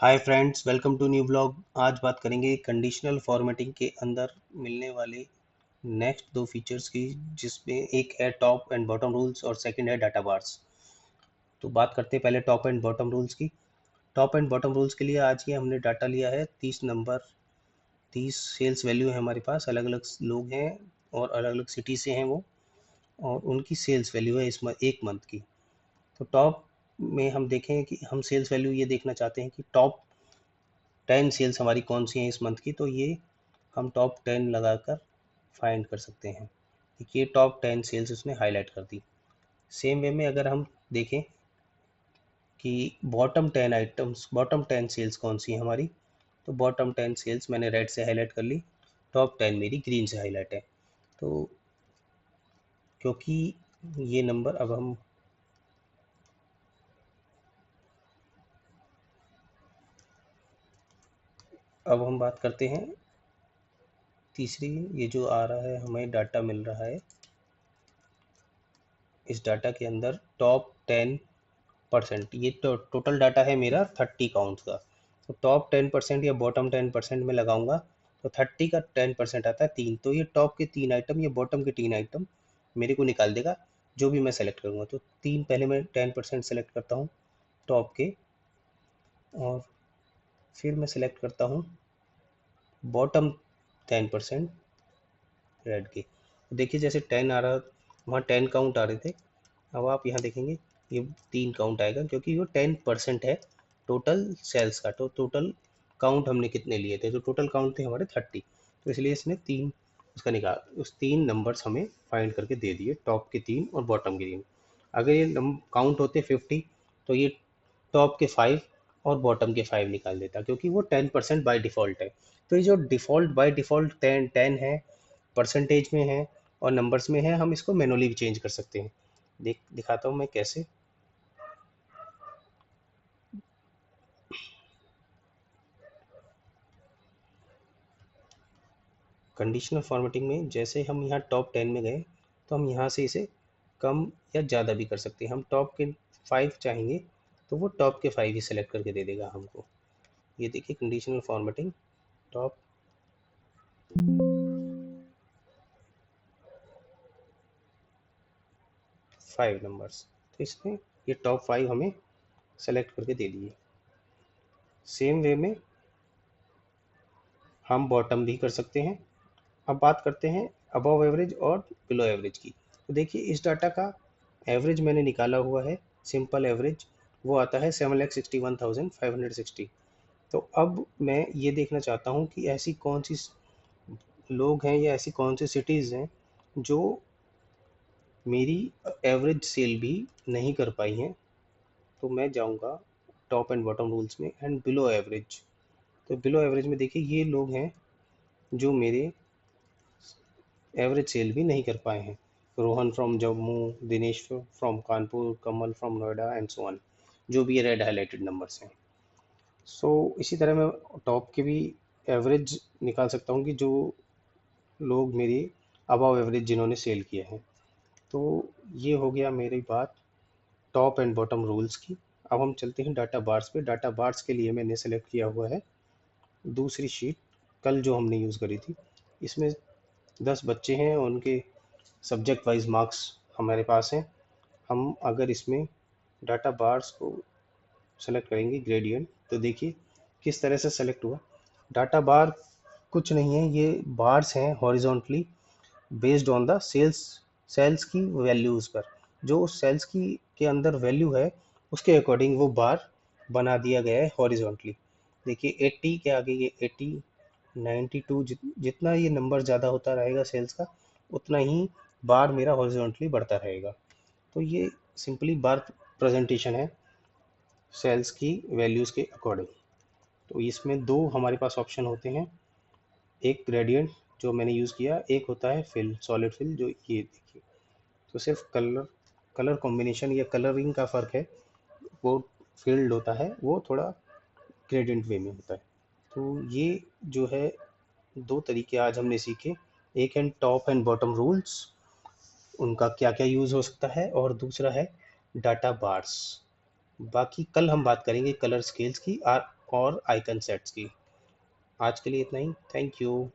Hi friends, welcome to new blog. आज बात करेंगे कंडीशनल फॉर्मेटिंग के अंदर मिलने वाले नेक्स्ट दो फीचर्स की, जिसमें एक है टॉप एंड बॉटम रूल्स और सेकंड है डाटा बार्स। तो बात करते हैं पहले टॉप एंड बॉटम रूल्स की। टॉप एंड बॉटम रूल्स के लिए आज ये हमने डाटा लिया है 30 नंबर। 30 सेल्स वैल्यू है हमारे पास, अलग अलग लोग हैं और अलग अलग सिटी से हैं वो, और उनकी सेल्स वैल्यू है एक मंथ की। तो टॉप में हम देखें कि हम सेल्स वैल्यू ये देखना चाहते हैं कि टॉप 10 सेल्स हमारी कौन सी हैं इस मंथ की। तो ये हम टॉप 10 लगाकर फाइंड कर सकते हैं। देखिए टॉप 10 सेल्स उसने हाईलाइट कर दी। सेम वे में अगर हम देखें कि बॉटम 10 सेल्स कौन सी हैं हमारी, तो बॉटम 10 सेल्स मैंने रेड से हाईलाइट कर ली, टॉप 10 मेरी ग्रीन से हाईलाइट है। तो क्योंकि ये नंबर अब हम बात करते हैं तीसरी। ये जो आ रहा है हमें डाटा मिल रहा है, इस डाटा के अंदर टॉप 10%, ये तो टोटल डाटा है मेरा 30 काउंट का। तो टॉप 10% या बॉटम 10% में लगाऊंगा तो 30 का 10% आता है 3। तो ये टॉप के 3 आइटम या बॉटम के 3 आइटम मेरे को निकाल देगा जो भी मैं सेलेक्ट करूँगा। तो 3 पहले मैं 10% सेलेक्ट करता हूँ टॉप के, और फिर मैं सेलेक्ट करता हूँ बॉटम 10% रेड के। देखिए जैसे 10 आ रहा, वहाँ 10 काउंट आ रहे थे, अब आप यहाँ देखेंगे ये 3 काउंट आएगा क्योंकि वो 10% है टोटल सेल्स का। तो टोटल काउंट हमने कितने लिए थे, तो टोटल काउंट थे हमारे 30। तो इसलिए इसने 3 उसका निकाल उस 3 नंबर्स हमें फाइंड करके दे दिए, टॉप के 3 और बॉटम के 3। अगर ये काउंट होते 50 तो ये टॉप के 5 और बॉटम के 5 निकाल देता, क्योंकि वो 10% बाय डिफ़ॉल्ट है। तो ये जो डिफ़ॉल्ट बाय डिफ़ॉल्ट 10 है, परसेंटेज में है और नंबर्स में है, हम इसको मैनुअली भी चेंज कर सकते हैं। दिखाता हूँ मैं कैसे। कंडीशनल फॉर्मेटिंग में जैसे हम यहाँ टॉप 10 में गए, तो हम यहाँ से इसे कम या ज़्यादा भी कर सकते हैं। हम टॉप के 5 चाहेंगे तो वो टॉप के 5 ही सेलेक्ट करके दे देगा हमको। ये देखिए कंडीशनल फॉर्मेटिंग, टॉप 5 नंबर्स। तो इसने ये टॉप 5 हमें सेलेक्ट करके दे दिए। सेम वे में हम बॉटम भी कर सकते हैं। अब बात करते हैं अबव एवरेज और बिलो एवरेज की। तो देखिए इस डाटा का एवरेज मैंने निकाला हुआ है, सिंपल एवरेज, वो आता है 7,61,560। तो अब मैं ये देखना चाहता हूँ कि ऐसी कौन सी लोग हैं या ऐसी कौन सी सिटीज़ हैं जो मेरी एवरेज सेल भी नहीं कर पाई हैं। तो मैं जाऊँगा टॉप एंड बॉटम रूल्स में एंड बिलो एवरेज। तो बिलो एवरेज में देखिए ये लोग हैं जो मेरे एवरेज सेल भी नहीं कर पाए हैं। Rohan from Jammu, Dinesh from Kanpur, Kamal from Noida and so on, जो भी ये रेड हाईलाइटेड नंबर्स हैं। सो इसी तरह मैं टॉप के भी एवरेज निकाल सकता हूँ कि जो लोग मेरी अबव एवरेज जिन्होंने सेल किया है। तो ये हो गया मेरी बात टॉप एंड बॉटम रूल्स की। अब हम चलते हैं डाटा बार्स पे। डाटा बार्स के लिए मैंने सेलेक्ट किया हुआ है दूसरी शीट, कल जो हमने यूज़ करी थी। इसमें 10 बच्चे हैं, उनके सब्जेक्ट वाइज मार्क्स हमारे पास हैं। हम अगर इसमें डाटा बार्स को सेलेक्ट करेंगे ग्रेडियंट, तो देखिए किस तरह से सेलेक्ट हुआ। डाटा बार कुछ नहीं है, ये बार्स हैं horizontally based on the sales की वैल्यूज़ पर। जो उस सेल्स की के अंदर वैल्यू है उसके अकॉर्डिंग वो बार बना दिया गया है हॉरिजॉन्टली। देखिए 80 के आगे ये 80, 92, जितना ये नंबर ज़्यादा होता रहेगा सेल्स का, उतना ही बार मेरा हॉरिजॉन्टली बढ़ता रहेगा। तो ये सिंपली बार प्रेजेंटेशन है सेल्स की वैल्यूज़ के अकॉर्डिंग। तो इसमें दो हमारे पास ऑप्शन होते हैं, एक ग्रेडियंट जो मैंने यूज़ किया, एक होता है फिल, सॉलिड फिल, जो ये देखिए। तो सिर्फ कलर कॉम्बिनेशन या कलरिंग का फ़र्क है, वो फील्ड होता है वो थोड़ा ग्रेडियंट वे में होता है। तो ये जो है दो तरीके आज हमने सीखे, एक है टॉप एंड बॉटम रूल्स, उनका क्या क्या यूज़ हो सकता है, और दूसरा है डाटा बार्स। बाकी कल हम बात करेंगे कलर स्केल्स की। और आइकन सेट्स की। आज के लिए इतना ही। Thank you.